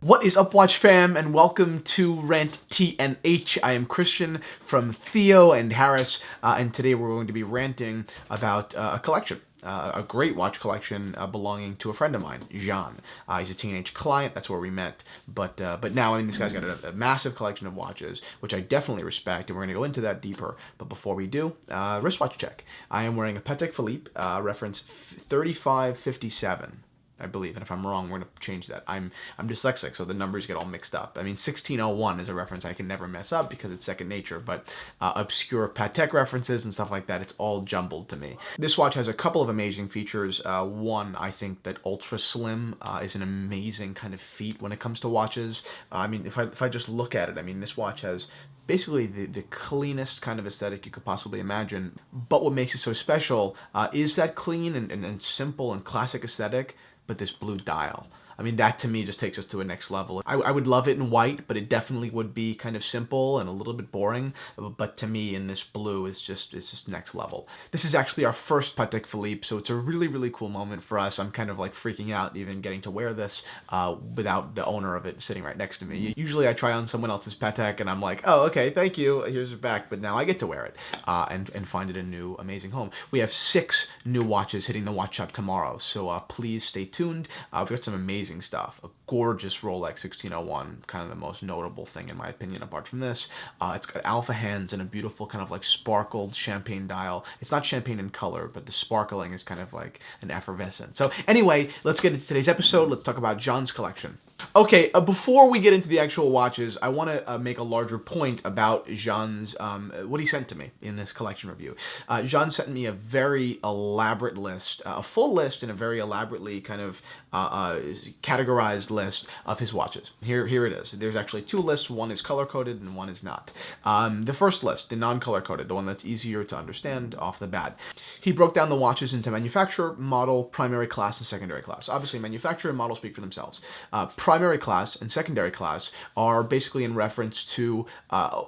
What is up, Watch fam, and welcome to RANT&H. I am Christian from Theo and Harris, and today we're going to be ranting about a collection. A great watch collection belonging to a friend of mine, Jean. He's a teenage client. That's where we met. But now, this guy's got a massive collection of watches, which I definitely respect, and we're going to go into that deeper. But before we do, wristwatch check. I am wearing a Patek Philippe, reference 3557. I believe, and if I'm wrong, we're going to change that. I'm dyslexic, so the numbers get all mixed up. 1601 is a reference I can never mess up because it's second nature, but obscure Patek references and stuff like that, it's all jumbled to me. This watch has a couple of amazing features. One, I think that ultra slim is an amazing kind of feat when it comes to watches. If I just look at it, this watch has basically the cleanest kind of aesthetic you could possibly imagine. But what makes it so special is that clean and simple and classic aesthetic, but this blue dial. That to me just takes us to a next level. I would love it in white, but it definitely would be kind of simple and a little bit boring. But to me, in this blue, it's just next level. This is actually our first Patek Philippe, so it's a really, really cool moment for us. I'm kind of like freaking out even getting to wear this without the owner of it sitting right next to me. Usually I try on someone else's Patek and I'm like, oh, okay, thank you, here's your back. But now I get to wear it and find it a new, amazing home. We have 6 new watches hitting the watch shop tomorrow, so please stay tuned. We've got some amazing stuff. A gorgeous Rolex 1601, kind of the most notable thing in my opinion apart from this. It's got alpha hands and a beautiful kind of like sparkled champagne dial. It's not champagne in color, but the sparkling is kind of like an effervescent. So anyway, let's get into today's episode. Let's talk about Jean's collection. Okay, before we get into the actual watches, I want to make a larger point about Jean's, what he sent to me in this collection review. Jean sent me a very elaborate list, a full list and a very elaborately kind of categorized list of his watches. Here it is. There's actually 2 lists. One is color-coded and one is not. The first list, the non-color-coded, the one that's easier to understand off the bat. He broke down the watches into manufacturer, model, primary class, and secondary class. Obviously, manufacturer and model speak for themselves. Primary class and secondary class are basically in reference to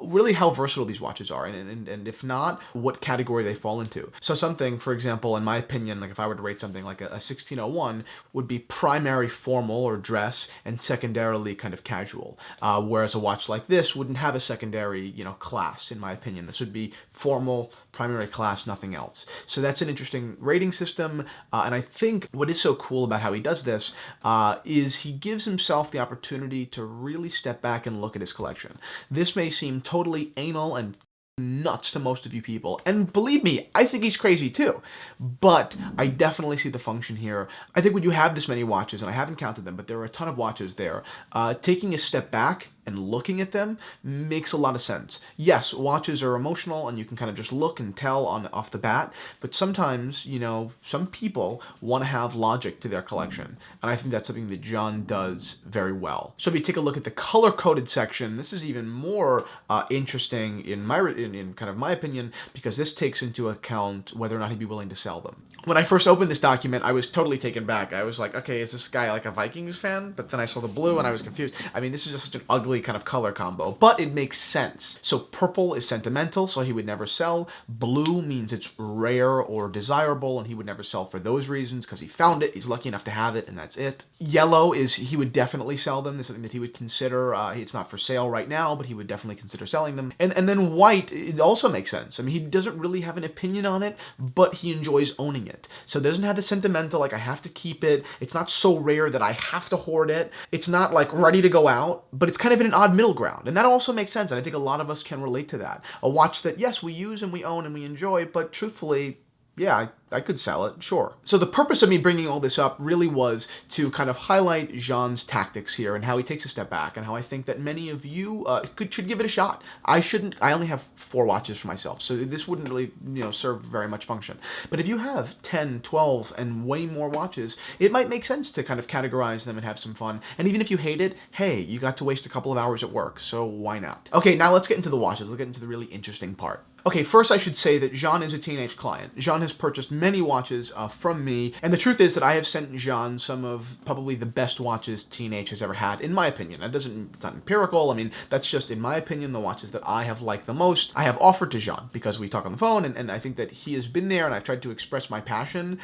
really how versatile these watches are, and if not, what category they fall into. So something, for example, in my opinion, like if I were to rate something like a 1601, would be primary formal or dress and secondarily kind of casual. Whereas a watch like this wouldn't have a secondary, class, in my opinion. This would be formal, primary class, nothing else. So that's an interesting rating system, and I think what is so cool about how he does this is he gives himself the opportunity to really step back and look at his collection. This may seem totally anal and nuts to most of you people, and believe me, I think he's crazy too, but I definitely see the function here. I think when you have this many watches, and I haven't counted them, but there are a ton of watches there, taking a step back and looking at them makes a lot of sense. Yes, watches are emotional and you can kind of just look and tell off the bat, but sometimes, some people want to have logic to their collection, and I think that's something that Jean does very well. So if you take a look at the color-coded section, this is even more interesting in kind of my opinion, because this takes into account whether or not he'd be willing to sell them. When I first opened this document, I was totally taken back. I was like, okay, is this guy like a Vikings fan? But then I saw the blue and I was confused. This is just such an ugly kind of color combo, but it makes sense. So purple is sentimental, so he would never sell. Blue means it's rare or desirable, and he would never sell for those reasons because he found it, he's lucky enough to have it, and that's it. Yellow is he would definitely sell them. This is something that he would consider. It's not for sale right now, but he would definitely consider selling them. And then white, it also makes sense. He doesn't really have an opinion on it, but he enjoys owning it. So it doesn't have the sentimental, like I have to keep it. It's not so rare that I have to hoard it. It's not like ready to go out, but it's kind of in an odd middle ground. And that also makes sense. And I think a lot of us can relate to that. A watch that, yes, we use and we own and we enjoy, but truthfully, yeah, I could sell it, sure. So the purpose of me bringing all this up really was to kind of highlight Jean's tactics here and how he takes a step back, and how I think that many of you should give it a shot. I only have 4 watches for myself, so this wouldn't really serve very much function. But if you have 10, 12, and way more watches, it might make sense to kind of categorize them and have some fun. And even if you hate it, hey, you got to waste a couple of hours at work, so why not? Okay, now let's get into the watches. Let's get into the really interesting part. Okay, first I should say that Jean is a teenage client. Jean has purchased many watches from me. And the truth is that I have sent Jean some of probably the best watches T&H has ever had, in my opinion. It's not empirical. I mean, that's just, in my opinion, the watches that I have liked the most. I have offered to Jean because we talk on the phone, and I think that he has been there, and I've tried to express my passion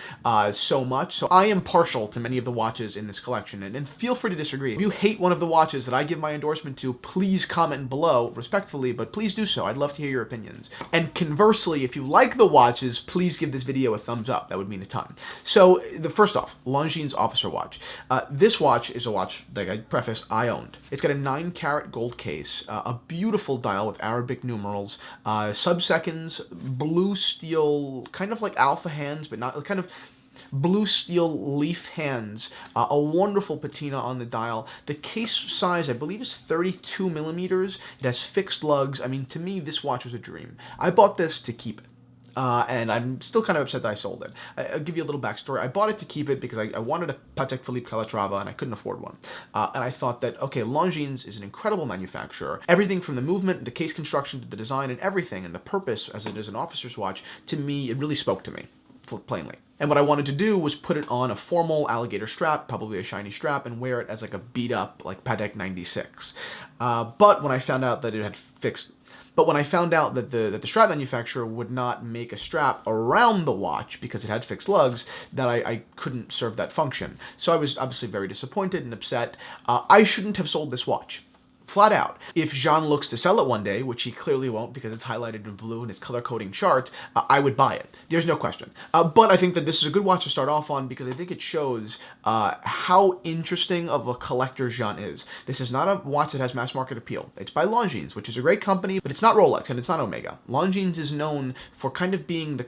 so much. So I am partial to many of the watches in this collection, and feel free to disagree. If you hate one of the watches that I give my endorsement to, please comment below, respectfully, but please do so. I'd love to hear your opinions. And conversely, if you like the watches, please give this video a thumbs up. That would mean a ton. So, first off, Longines Officer watch. This watch is a watch, like I prefaced, I owned. It's got a 9-karat gold case, a beautiful dial with Arabic numerals, sub-seconds, blue steel, kind of like alpha hands, but not kind of blue steel leaf hands, a wonderful patina on the dial. The case size, I believe, is 32 millimeters. It has fixed lugs. I mean, to me, this watch was a dream. I bought this to keep it. And I'm still kind of upset that I sold it. I'll give you a little backstory. I bought it to keep it because I wanted a Patek Philippe Calatrava and I couldn't afford one. And I thought that, okay, Longines is an incredible manufacturer. Everything from the movement, the case construction, to the design, and everything, and the purpose as it is an officer's watch, to me, it really spoke to me, plainly. And what I wanted to do was put it on a formal alligator strap, probably a shiny strap, and wear it as like a beat up, like Patek 96. But when I found out that it had fixed But when I found out that the strap manufacturer would not make a strap around the watch because it had fixed lugs, that I couldn't serve that function. So I was obviously very disappointed and upset. I shouldn't have sold this watch. Flat out. If Jean looks to sell it one day, which he clearly won't because it's highlighted in blue in his color coding chart, I would buy it. There's no question. But I think that this is a good watch to start off on because I think it shows how interesting of a collector Jean is. This is not a watch that has mass market appeal. It's by Longines, which is a great company, but it's not Rolex and it's not Omega. Longines is known for kind of being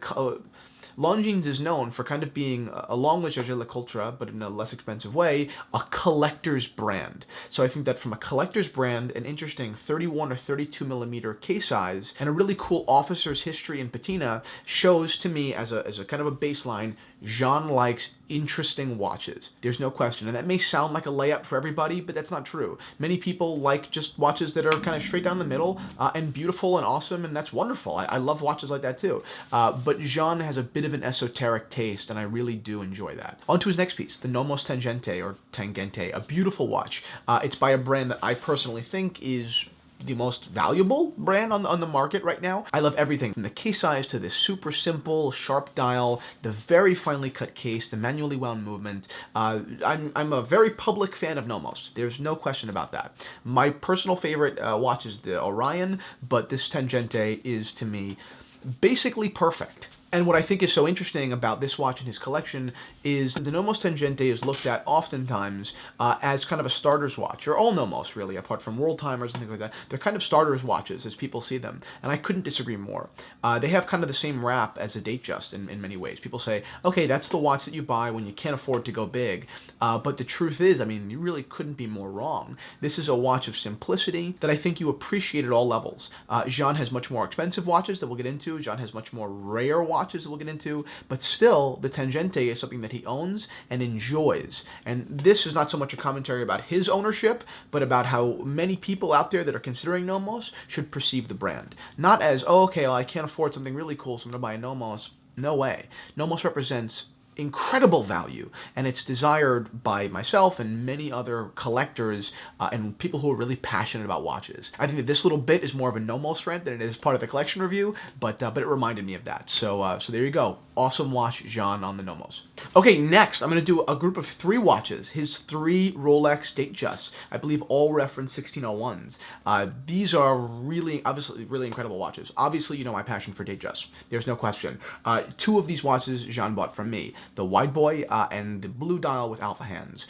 Longines is known for kind of being, along with Jaeger-LeCoultre, but in a less expensive way, a collector's brand. So I think that from a collector's brand, an interesting 31 or 32 millimeter case size, and a really cool officer's history and patina shows to me as a kind of a baseline, Jean likes interesting watches. There's no question. And that may sound like a layup for everybody, but that's not true. Many people like just watches that are kind of straight down the middle and beautiful and awesome, and that's wonderful. I love watches like that too. But Jean has a bit of an esoteric taste, and I really do enjoy that. On to his next piece, the Nomos Tangente, or Tangente, a beautiful watch. It's by a brand that I personally think is the most valuable brand on the market right now. I love everything from the case size to this super simple, sharp dial, the very finely cut case, the manually wound movement. I'm a very public fan of Nomos. There's no question about that. My personal favorite watch is the Orion, but this Tangente is, to me, basically perfect. And what I think is so interesting about this watch in his collection is the Nomos Tangente is looked at oftentimes as kind of a starter's watch, or all Nomos really, apart from world timers and things like that. They're kind of starter's watches as people see them, and I couldn't disagree more. They have kind of the same rap as a Datejust in many ways. People say, okay, that's the watch that you buy when you can't afford to go big, but the truth is, I mean, you really couldn't be more wrong. This is a watch of simplicity that I think you appreciate at all levels. Jean has much more expensive watches that we'll get into. Jean has much more rare watches that we'll get into, but still, the Tangente is something that he owns and enjoys. And this is not so much a commentary about his ownership, but about how many people out there that are considering Nomos should perceive the brand. Not as, oh, okay, well, I can't afford something really cool, so I'm going to buy a Nomos. No way. Nomos represents incredible value, and it's desired by myself and many other collectors and people who are really passionate about watches. I think that this little bit is more of a Nomos rant than it is part of the collection review, but it reminded me of that. So there you go. Awesome watch, Jean, on the Nomos. Okay, next, I'm going to do a group of 3 watches, his 3 Rolex Datejusts. I believe all reference 1601s. These are really, obviously, really incredible watches. Obviously, you know my passion for Datejusts. There's no question. 2 of these watches Jean bought from me, the Wide Boy and the Blue Dial with alpha hands.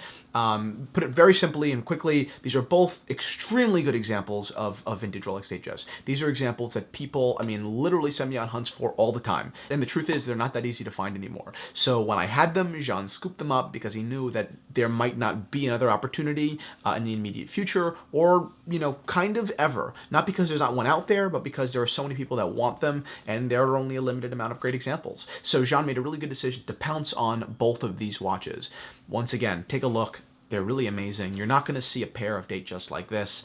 Put it very simply and quickly, these are both extremely good examples of vintage Rolex Datejusts. These are examples that people, I mean, literally send me on hunts for all the time. And the truth is, they're not that easy to find anymore. So when I had them, Jean scooped them up because he knew that there might not be another opportunity in the immediate future, or, you know, kind of ever. Not because there's not one out there, but because there are so many people that want them, and there are only a limited amount of great examples. So Jean made a really good decision to pounce on both of these watches. Once again, take a look. They're really amazing. You're not going to see a pair of Datejusts like this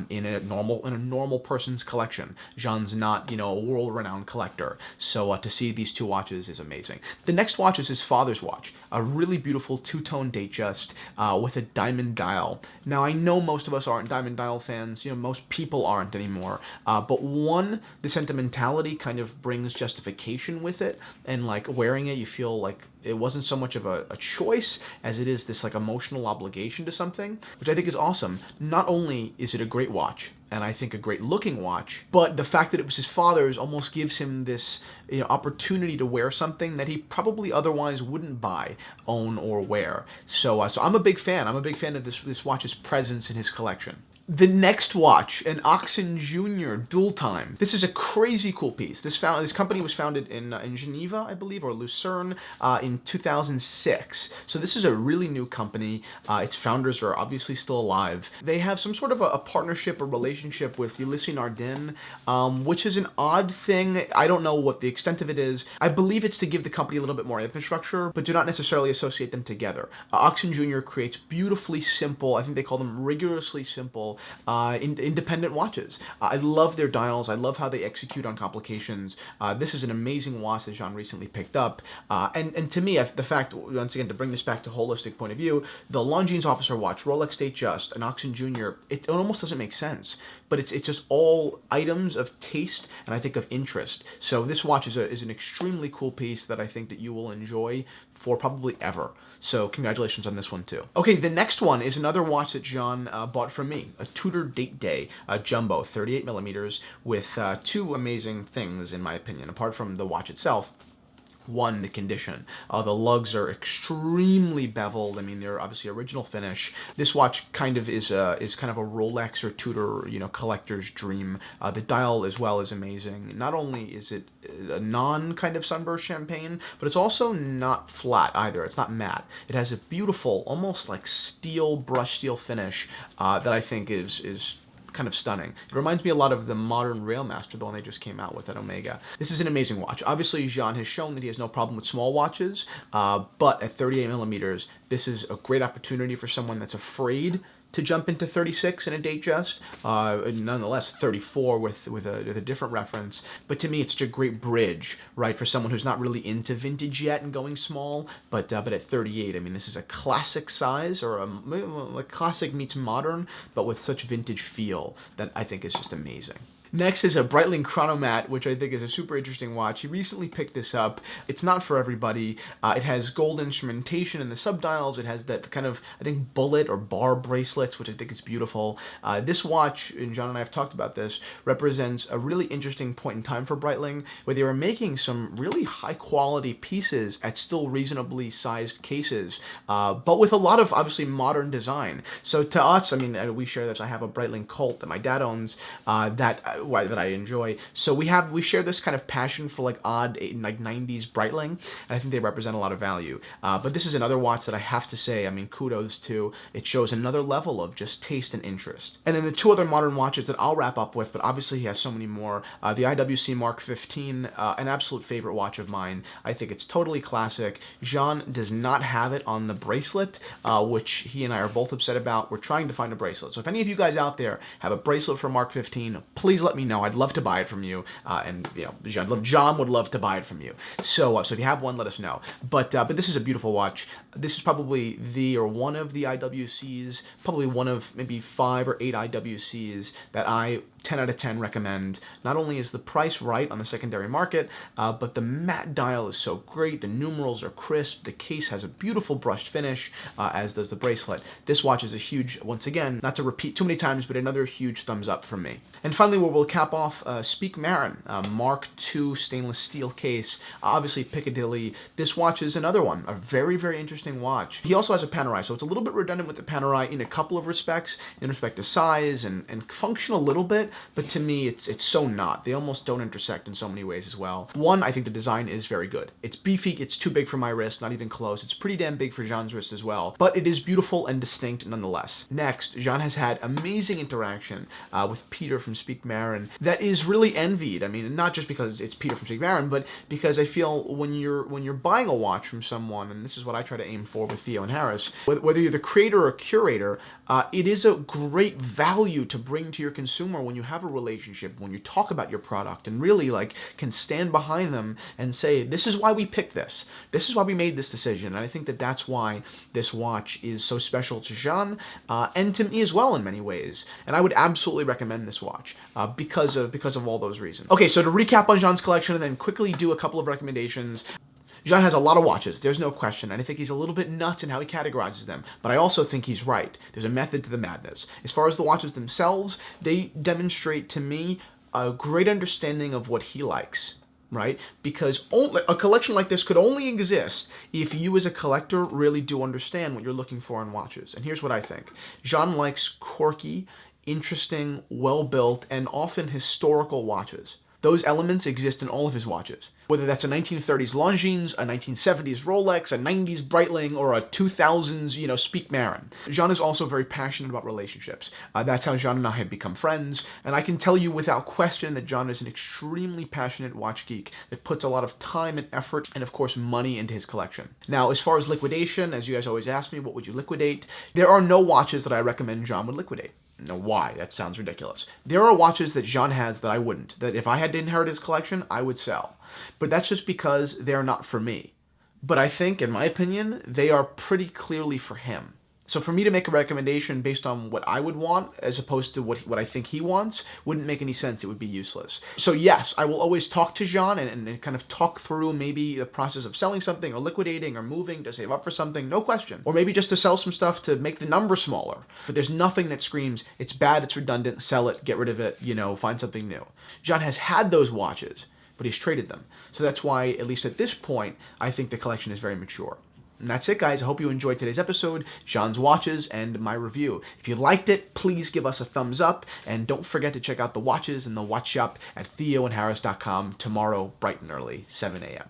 in a normal person's collection. Jean's not, a world-renowned collector, so to see these two watches is amazing. The next watch is his father's watch, a really beautiful two-tone Datejust with a diamond dial. Now, I know most of us aren't diamond dial fans. Most people aren't anymore. But one, the sentimentality kind of brings justification with it, and like wearing it, you feel like it wasn't so much of a choice as it is this like emotional obligation to something, which I think is awesome. Not only is it a great watch, and I think a great looking watch, but the fact that it was his father's almost gives him this opportunity to wear something that he probably otherwise wouldn't buy, own, or wear. So I'm a big fan. I'm a big fan of this watch's presence in his collection. The next watch, an Oxen Junior dual time. This is a crazy cool piece. This company was founded in Geneva, I believe, or Lucerne in 2006. So this is a really new company. Its founders are obviously still alive. They have some sort of a partnership or relationship with Ulysse Nardin, which is an odd thing. I don't know what the extent of it is. I believe it's to give the company a little bit more infrastructure, but do not necessarily associate them together. Oxen Junior creates beautifully simple, I think they call them rigorously simple, independent watches. I love their dials. I love how they execute on complications. This is an amazing watch that Jean recently picked up. And to me, the fact, once again, to bring this back to holistic point of view, the Longines Officer watch, Rolex Datejust, an Oxen Junior, it almost doesn't make sense. But it's just all items of taste and I think of interest. So this watch is an extremely cool piece that I think that you will enjoy for probably ever. So congratulations on this one too. Okay, the next one is another watch that Jean bought from me, a Tudor Date Day jumbo, 38 millimeters, with two amazing things in my opinion, apart from the watch itself. One, the condition. The lugs are extremely beveled. I mean, they're obviously original finish. This watch kind of is kind of a Rolex or Tudor, collector's dream. The dial as well is amazing. Not only is it a non kind of sunburst champagne, but it's also not flat either. It's not matte. It has a beautiful, almost like steel, brushed steel finish that I think is kind of stunning. It reminds me a lot of the modern Railmaster, the one they just came out with at Omega. This is an amazing watch. Obviously, Jean has shown that he has no problem with small watches, but at 38 millimeters, this is a great opportunity for someone that's afraid to jump into 36 in a Datejust, nonetheless 34 with a different reference. But to me, it's such a great bridge, right, for someone who's not really into vintage yet and going small. But at 38, I mean, this is a classic size, or a classic meets modern, but with such vintage feel that I think is just amazing. Next is a Breitling Chronomat, which I think is a super interesting watch. He recently picked this up. It's not for everybody. It has gold instrumentation in the subdials. It has that kind of, I think, bullet or bar bracelets, which I think is beautiful. This watch, and John and I have talked about this, represents a really interesting point in time for Breitling, where they were making some really high-quality pieces at still reasonably sized cases, but with a lot of, obviously, modern design. So to us, I mean, we share this. I have a Breitling Colt that my dad owns that I enjoy. So we share this kind of passion for like odd like 90s Breitling, and I think they represent a lot of value. But this is another watch that I have to say, I mean, kudos to. It shows another level of just taste and interest. And then the two other modern watches that I'll wrap up with, but obviously he has so many more. The IWC Mark 15, an absolute favorite watch of mine. I think it's totally classic. Jean does not have it on the bracelet, which he and I are both upset about. We're trying to find a bracelet. So if any of you guys out there have a bracelet for Mark 15, please let me know. I'd love to buy it from you, and John would love to buy it from you. So if you have one, let us know. But this is a beautiful watch. This is probably one of the IWCs, probably one of maybe 5 or 8 IWCs that I 10 out of 10 recommend. Not only is the price right on the secondary market, but the matte dial is so great. The numerals are crisp. The case has a beautiful brushed finish, as does the bracelet. This watch is a huge, once again, not to repeat too many times, but another huge thumbs up from me. And finally, we'll cap off Speake Marin, Mark II stainless steel case. Obviously, Piccadilly. This watch is another one, a very, very interesting watch. He also has a Panerai, so it's a little bit redundant with the Panerai in a couple of respects, in respect to size and function a little bit, it, but to me, it's so not. They almost don't intersect in so many ways as well. One, I think the design is very good. It's beefy, it's too big for my wrist, not even close. It's pretty damn big for Jean's wrist as well, but it is beautiful and distinct nonetheless. Next, Jean has had amazing interaction with Peter from Speake Marin that is really envied. I mean, not just because it's Peter from Speake Marin, but because I feel when you're buying a watch from someone, and this is what I try to aim for with Theo and Harris, whether you're the creator or curator, it is a great value to bring to your consumer when you have a relationship, when you talk about your product and really like can stand behind them and say, this is why we picked this. This is why we made this decision. And I think that that's why this watch is so special to Jean and to me as well in many ways. And I would absolutely recommend this watch because of all those reasons. Okay, so to recap on Jean's collection and then quickly do a couple of recommendations. Jean has a lot of watches, there's no question, and I think he's a little bit nuts in how he categorizes them, but I also think he's right. There's a method to the madness. As far as the watches themselves, they demonstrate to me a great understanding of what he likes, right? Because a collection like this could only exist if you as a collector really do understand what you're looking for in watches. And here's what I think. Jean likes quirky, interesting, well-built, and often historical watches. Those elements exist in all of his watches. Whether that's a 1930s Longines, a 1970s Rolex, a 90s Breitling, or a 2000s, Speake Marin. Jean is also very passionate about relationships. That's how Jean and I have become friends, and I can tell you without question that Jean is an extremely passionate watch geek that puts a lot of time and effort and, of course, money into his collection. Now, as far as liquidation, as you guys always ask me, what would you liquidate? There are no watches that I recommend Jean would liquidate. Now, why? That sounds ridiculous. There are watches that Jean has that I wouldn't, that if I had to inherit his collection, I would sell. But that's just because they're not for me. But I think, in my opinion, they are pretty clearly for him. So for me to make a recommendation based on what I would want, as opposed to what I think he wants, wouldn't make any sense. It would be useless. So yes, I will always talk to Jean and kind of talk through maybe the process of selling something or liquidating or moving to save up for something, no question. Or maybe just to sell some stuff to make the number smaller. But there's nothing that screams, it's bad, it's redundant, sell it, get rid of it, find something new. Jean has had those watches, but he's traded them. So that's why, at least at this point, I think the collection is very mature. And that's it, guys. I hope you enjoyed today's episode, Jean's watches, and my review. If you liked it, please give us a thumbs up, and don't forget to check out the watches in the watch shop at theoandharris.com tomorrow, bright and early, 7 a.m.